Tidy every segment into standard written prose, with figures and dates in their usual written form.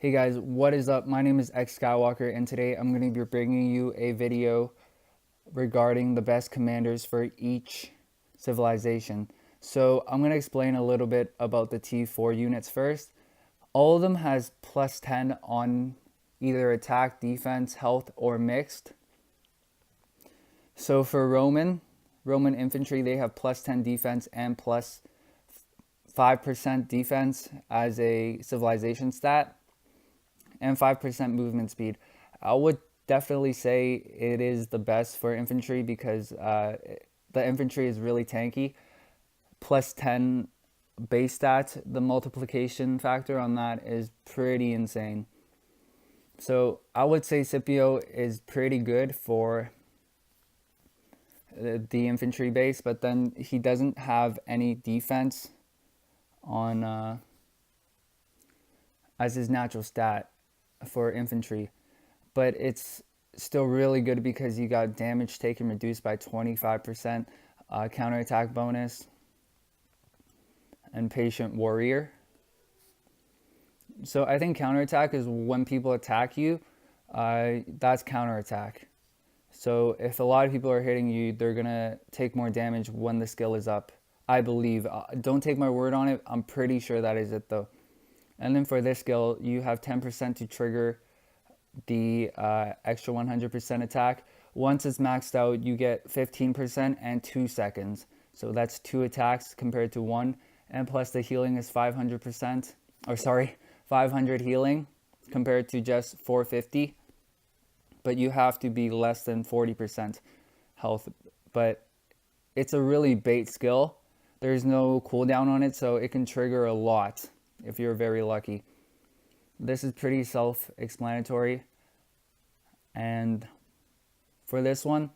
Hey guys, what is up? My name is X Skywalker, and today I'm going to be bringing you a video regarding the best commanders for each civilization. So I'm going to explain a little bit about the T4 units first. All of them has plus 10 on either attack, defense, health, or mixed. So for Roman infantry, they have plus 10 defense and plus 5% defense as a civilization stat, and 5% movement speed. I would definitely say it is the best for infantry because the infantry is really tanky. Plus 10 base stats, the multiplication factor on that is pretty insane. So I would say Scipio is pretty good for the infantry base, but then he doesn't have any defense on as his natural stat for infantry, but it's still really good because you got damage taken reduced by 25%, counterattack bonus, and patient warrior. So I think counterattack is when people attack you, that's counterattack. So if a lot of people are hitting you, they're gonna take more damage when the skill is up. I believe. Don't take my word on it. I'm pretty sure that is it though. And then for this skill, you have 10% to trigger the extra 100% attack. Once it's maxed out, you get 15% and 2 seconds. So that's 2 attacks compared to 1. And plus the healing is 500%, or sorry, 500 healing compared to just 450. But you have to be less than 40% health. But it's a really bait skill. There's no cooldown on it, so it can trigger a lot if you're very lucky. This is pretty self-explanatory, and for this one,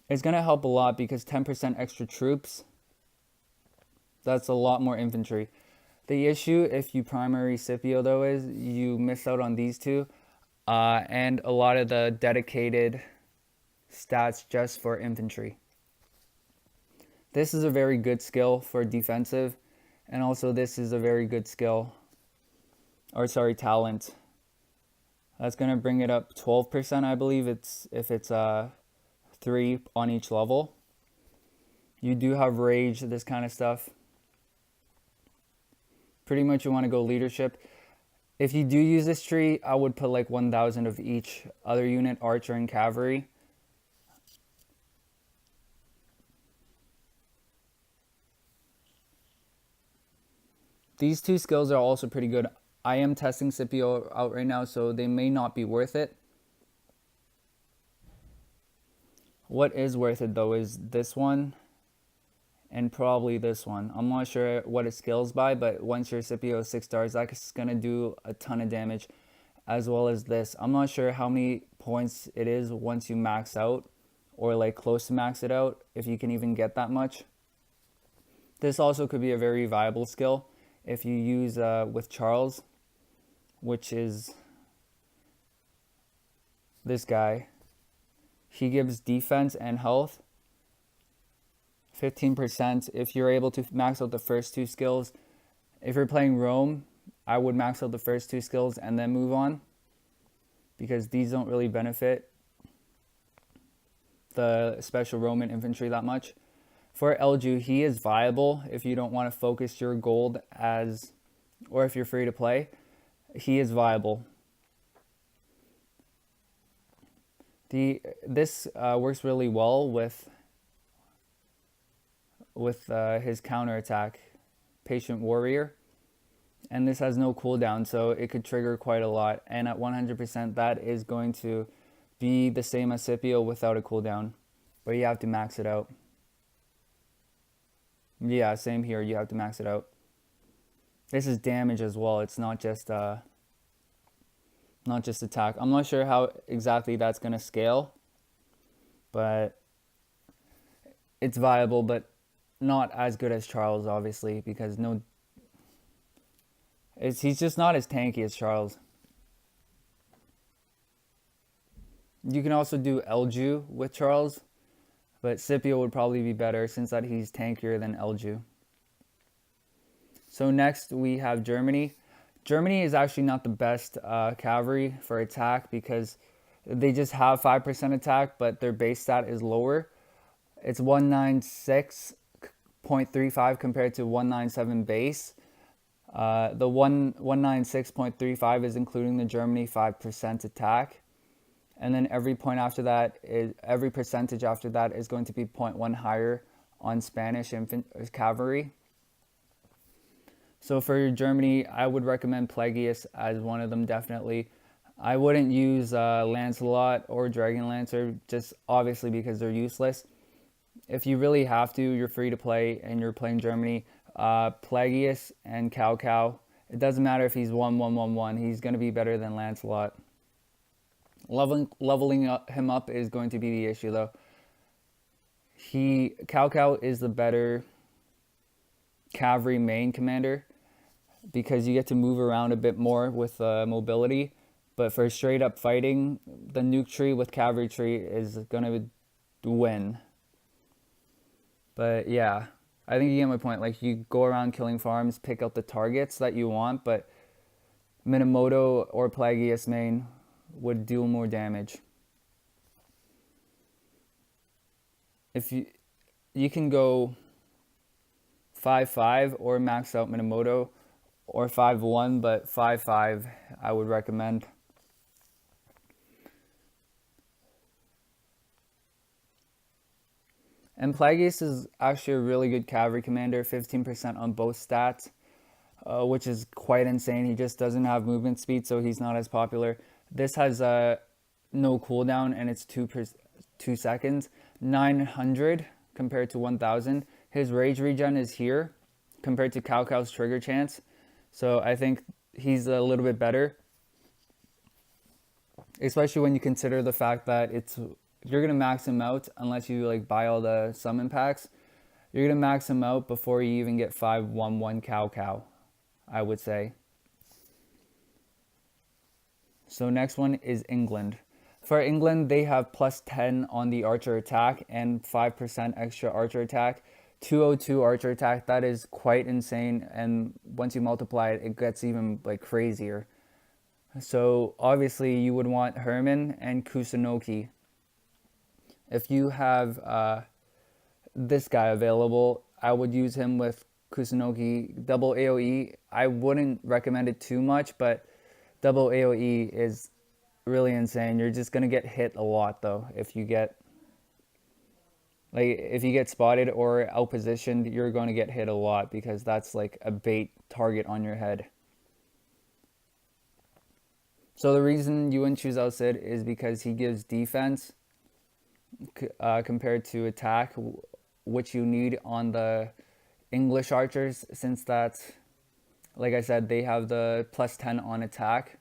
it's going to help a lot because 10% extra troops, that's a lot more infantry. The issue if you primary Scipio though is you miss out on these two, and a lot of the dedicated stats just for infantry. This is a very good skill for defensive, and also this is a very good skill, or sorry, talent. That's going to bring it up 12%, I believe, if it's 3 on each level. You do have rage, this kind of stuff. Pretty much you want to go leadership. If you do use this tree, I would put like 1,000 of each other unit, archer and cavalry. These two skills are also pretty good. I am testing Scipio out right now, so they may not be worth it. What is worth it though is this one and probably this one. I'm not sure what it scales by, but once your Scipio is 6 stars, that's going to do a ton of damage, as well as this. I'm not sure how many points it is once you max out, or like close to max it out, if you can even get that much. This also could be a very viable skill if you use with Charles, which is this guy. He gives defense and health 15% if you're able to max out the first 2 skills. If you're playing Rome, I would max out the first 2 skills and then move on, because these don't really benefit the special Roman infantry that much. For Elju, he is viable if you don't want to focus your gold as, or if you're free to play, he is viable. This works really well with his counterattack, Patient Warrior, and this has no cooldown, so it could trigger quite a lot. And at 100%, that is going to be the same as Scipio without a cooldown, but you have to max it out. Yeah, same here. You have to max it out. This is damage as well. It's not just attack. I'm not sure how exactly that's gonna scale, but it's viable, but not as good as Charles, obviously, because he's just not as tanky as Charles. You can also do Elju with Charles, but Scipio would probably be better since that he's tankier than Elju. So next we have Germany. Germany is actually not the best cavalry for attack because they just have 5% attack, but their base stat is lower. It's 196.35 compared to 197 base. The 196.35 is including the Germany 5% attack. And then every percentage after that is going to be 0.1 higher on Spanish cavalry. So for Germany, I would recommend Plagueis as one of them, definitely. I wouldn't use Lancelot or Dragon Lancer, just obviously because they're useless. If you really have to, you're free to play and you're playing Germany. Plagueis and Cao Cao. It doesn't matter if he's 1-1-1-1. He's going to be better than Lancelot. Leveling him up is going to be the issue, though. Cao Cao is the better cavalry main commander because you get to move around a bit more with mobility. But for straight up fighting, the nuke tree with cavalry tree is going to win. But yeah, I think you get my point. Like, you go around killing farms, pick out the targets that you want, but Minamoto or Plagueis main would do more damage. If you can go 5-5 or max out Minamoto, or 5-1, but 5-5 I would recommend. And Plagueis is actually a really good cavalry commander, 15% on both stats, which is quite insane. He just doesn't have movement speed, so he's not as popular. This has no cooldown, and it's 2 seconds. 900 compared to 1000. His rage regen is here compared to Cao Cao's trigger chance. So I think he's a little bit better, especially when you consider the fact that you're going to max him out unless you like buy all the summon packs. You're going to max him out before you even get 5-1-1 Cao Cao, I would say. So next one is England. For England, they have +10 on the archer attack and 5% extra archer attack. 202 archer attack, that is quite insane, and once you multiply it, it gets even like crazier. So obviously you would want Hermann and Kusunoki. If you have this guy available, I would use him with Kusunoki. Double AoE, I wouldn't recommend it too much, but double AoE is really insane. You're just gonna get hit a lot though. If you get spotted or outpositioned, you're going to get hit a lot because that's like a bait target on your head. So the reason you wouldn't choose Al Cid is because he gives defense compared to attack, which you need on the English archers, since that's, like I said, they have the +10 on attack.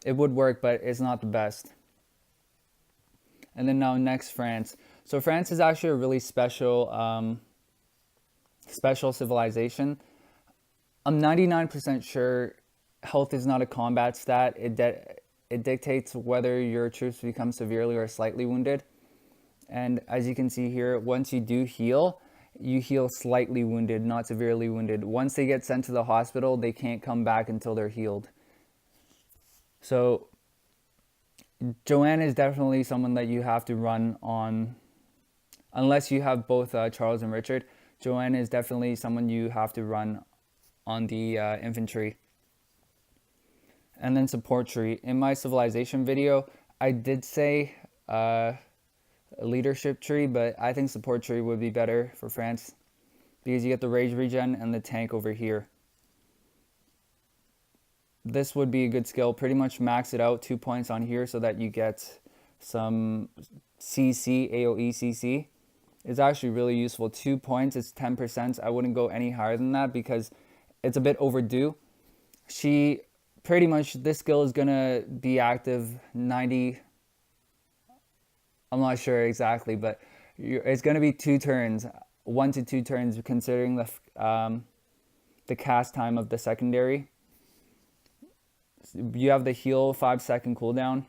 It would work, but it's not the best. And then now next, France. So France is actually a really special civilization. I'm 99% sure health is not a combat stat. It dictates whether your troops become severely or slightly wounded. And as you can see here, once you do heal, you heal slightly wounded, not severely wounded. Once they get sent to the hospital, they can't come back until they're healed. So Joanne is definitely someone that you have to run on, unless you have both Charles and Richard. Joanne is definitely someone you have to run on the infantry. And then support tree. In my civilization video, I did say a leadership tree, but I think support tree would be better for France because you get the rage regen and the tank over here. This would be a good skill. Pretty much max it out 2 points on here so that you get some CC, AoE CC. It's actually really useful. 2 points, it's 10%. I wouldn't go any higher than that because it's a bit overdue. She pretty much, this skill is gonna be active 90, I'm not sure exactly, but it's gonna be 2 turns, 1 to 2 turns, considering the cast time of the secondary. You have the heal 5-second cooldown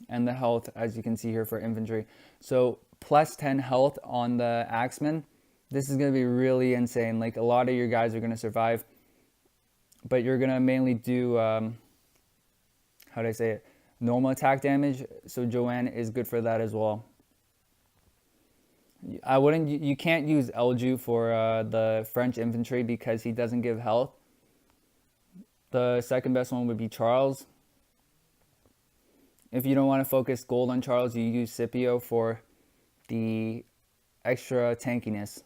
and the health, as you can see here, for infantry. So +10 health on the Axeman. This is going to be really insane. Like, a lot of your guys are going to survive. but you're gonna mainly do how do I say it? Normal attack damage. So Joanne is good for that as well. I wouldn't. You can't use Elju for the French infantry because he doesn't give health. The second best one would be Charles. If you don't want to focus gold on Charles, you use Scipio for the extra tankiness.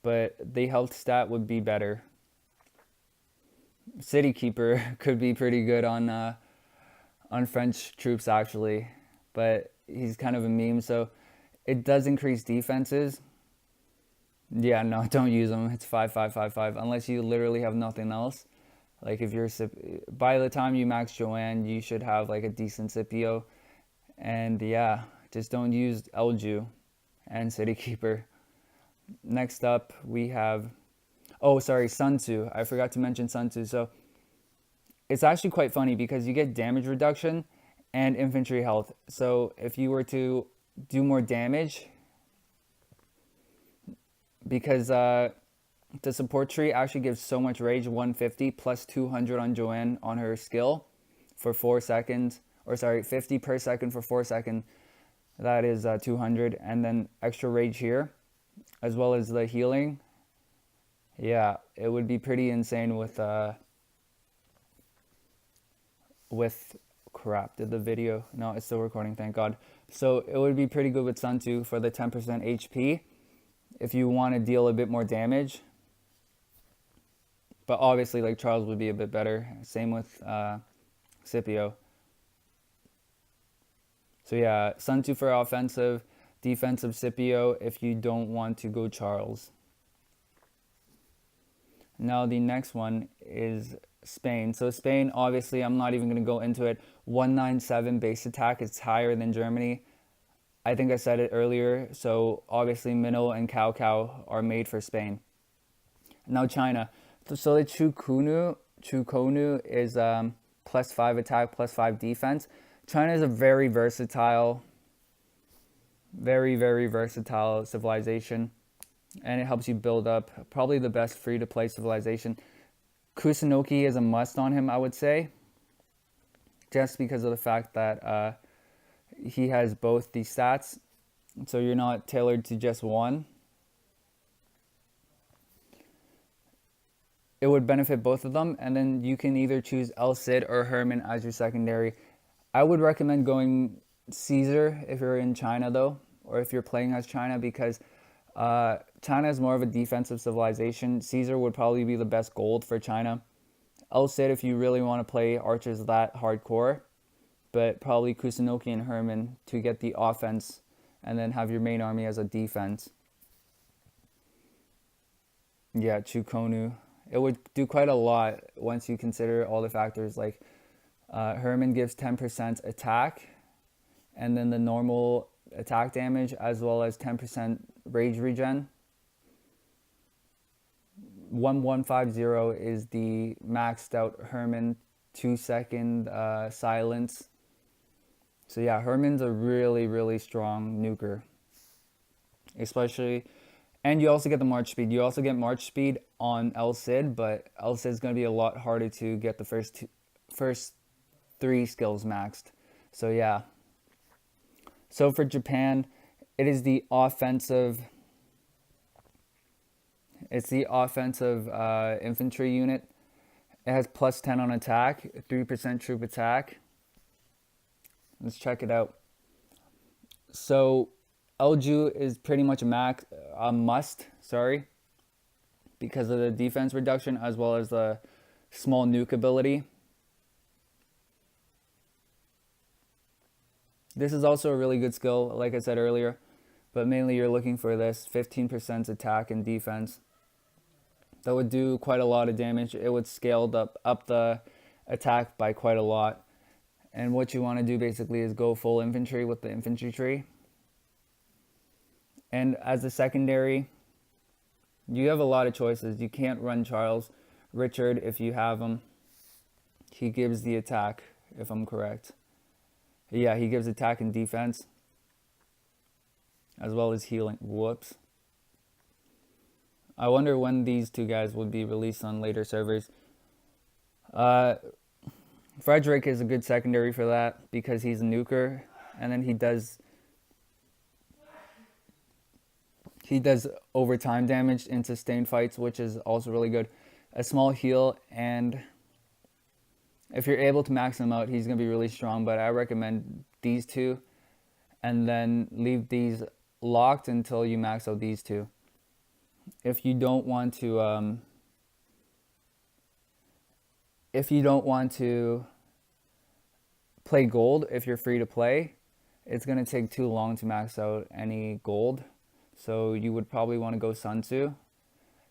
But the health stat would be better. City Keeper could be pretty good on French troops actually, but he's kind of a meme. So it does increase defenses. Yeah, no, don't use him. It's 5 5 5 5 unless you literally have nothing else. Like if you're by the time you max Joanne, you should have like a decent Scipio. And yeah, just don't use Elju and City Keeper. Next up, we have, oh, sorry, Sun Tzu. I forgot to mention Sun Tzu. So it's actually quite funny because you get damage reduction and infantry health. So if you were to do more damage, because the support tree actually gives so much rage, 150 plus 200 on Joanne on her skill for 4 seconds, or sorry, 50 per second for 4 seconds. That is 200, and then extra rage here, as well as the healing. Yeah, it would be pretty insane with crap. Did the video? No, it's still recording, thank God. So it would be pretty good with Sun Tzu for the 10% HP if you want to deal a bit more damage. But obviously, like Charles would be a bit better. Same with Scipio. So yeah, Sun Tzu for offensive, defensive Scipio if you don't want to go Charles. Now the next one is Spain. So Spain, obviously, I'm not even going to go into it. 197 base attack. It's higher than Germany. I think I said it earlier. So obviously, Minnow and Cao Cao are made for Spain. Now China. So the Chukonu is +5 attack, +5 defense. China is a very versatile civilization, and it helps you build up probably the best free-to-play civilization. Kusunoki is a must on him, I would say, just because of the fact that he has both the stats, so you're not tailored to just one. It would benefit both of them, and then you can either choose El Cid or Herman as your secondary. I would recommend going Caesar if you're in China, though, or if you're playing as China, because China is more of a defensive civilization. Caesar would probably be the best gold for China. El Cid if you really want to play archers that hardcore, but probably Kusunoki and Herman to get the offense, and then have your main army as a defense. Yeah, Chukonu. It would do quite a lot once you consider all the factors. Like Herman gives 10% attack, and then the normal attack damage, as well as 10% rage regen. 1150 is the maxed out Herman 2-second silence. So yeah, Herman's a really strong nuker, especially. And you also get the March speed. You also get March speed on El Cid, but El Cid's going to be a lot harder to get the first 3 skills maxed. So yeah. So for Japan, it is the offensive. It's the offensive infantry unit. It has +10 on attack, 3% troop attack. Let's check it out. So Elju is pretty much a must, because of the defense reduction as well as the small nuke ability. This is also a really good skill, like I said earlier, but mainly you're looking for this 15% attack and defense. That would do quite a lot of damage. It would scale up the attack by quite a lot. And what you want to do basically is go full infantry with the infantry tree. And as a secondary, you have a lot of choices. You can't run Charles. Richard, if you have him, he gives the attack, if I'm correct. Yeah, he gives attack and defense, as well as healing. Whoops. I wonder when these two guys would be released on later servers. Uh, Frederick is a good secondary for that because he's a nuker, and then he does overtime damage in sustained fights, which is also really good. A small heal, and if you're able to max him out, he's gonna be really strong. But I recommend these two, and then leave these locked until you max out these two. If you don't want to, if you don't want to play gold, if you're free to play, it's gonna take too long to max out any gold. So you would probably want to go Sun Tzu.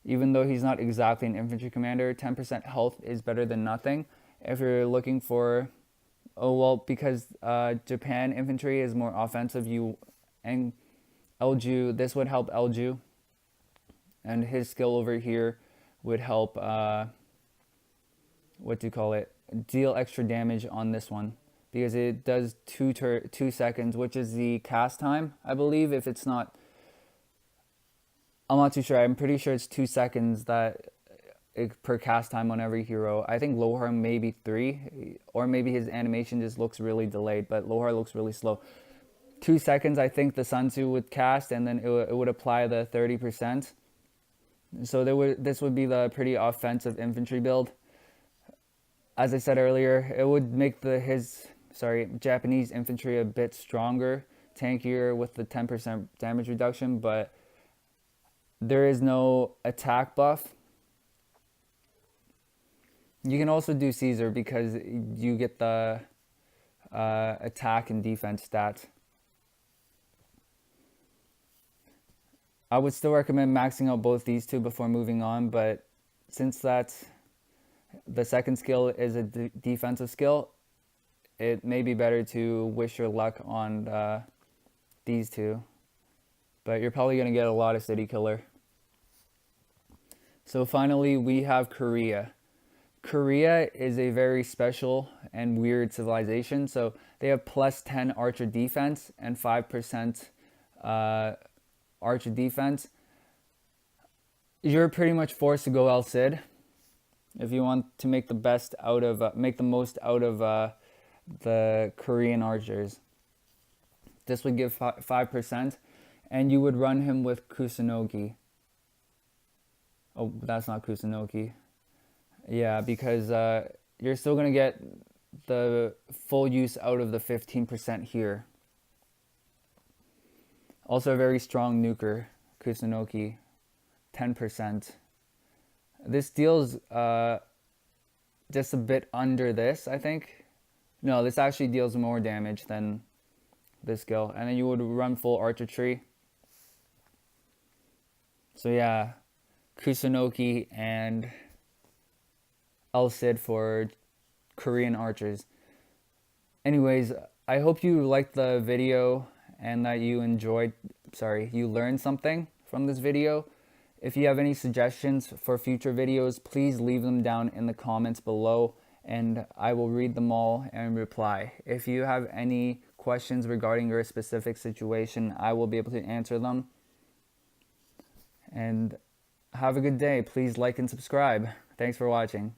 Even though he's not exactly an infantry commander, 10% health is better than nothing. If you're looking for, oh well, because Japan infantry is more offensive, and Elju, this would help Elju, and his skill over here would help, what do you call it, deal extra damage on this one, because it does 2 seconds, which is the cast time, I believe. If it's not, I'm not too sure. I'm pretty sure it's 2 seconds per cast time on every hero. I think Lohar maybe 3, or maybe his animation just looks really delayed, but Lohar looks really slow. 2 seconds, I think the Sun Tzu would cast, and then it would apply the 30%. So this would be the pretty offensive infantry build. As I said earlier, it would make Japanese infantry a bit stronger, tankier with the 10% damage reduction, but there is no attack buff. You can also do Caesar because you get the attack and defense stats. I would still recommend maxing out both these two before moving on, but since the second skill is a defensive skill, it may be better to wish your luck on these two. But you're probably going to get a lot of City Killer. So finally, we have Korea. Korea is a very special and weird civilization. So they have plus 10 archer defense and 5% archer defense. You're pretty much forced to go El Cid if you want to make the most out of the Korean archers. This would give 5%, and you would run him with Kusunoki. Oh, that's not Kusunoki. Yeah, because you're still going to get the full use out of the 15% here. Also a very strong nuker, Kusunoki, 10%. This deals just a bit under this, I think. No, this actually deals more damage than this skill. And then you would run full archer. So yeah, Kusunoki and El Cid for Korean archers. Anyways, I hope you liked the video and that you learned something from this video. If you have any suggestions for future videos, please leave them down in the comments below, and I will read them all and reply. If you have any questions regarding your specific situation, I will be able to answer them. And have a good day. Please like and subscribe. Thanks for watching.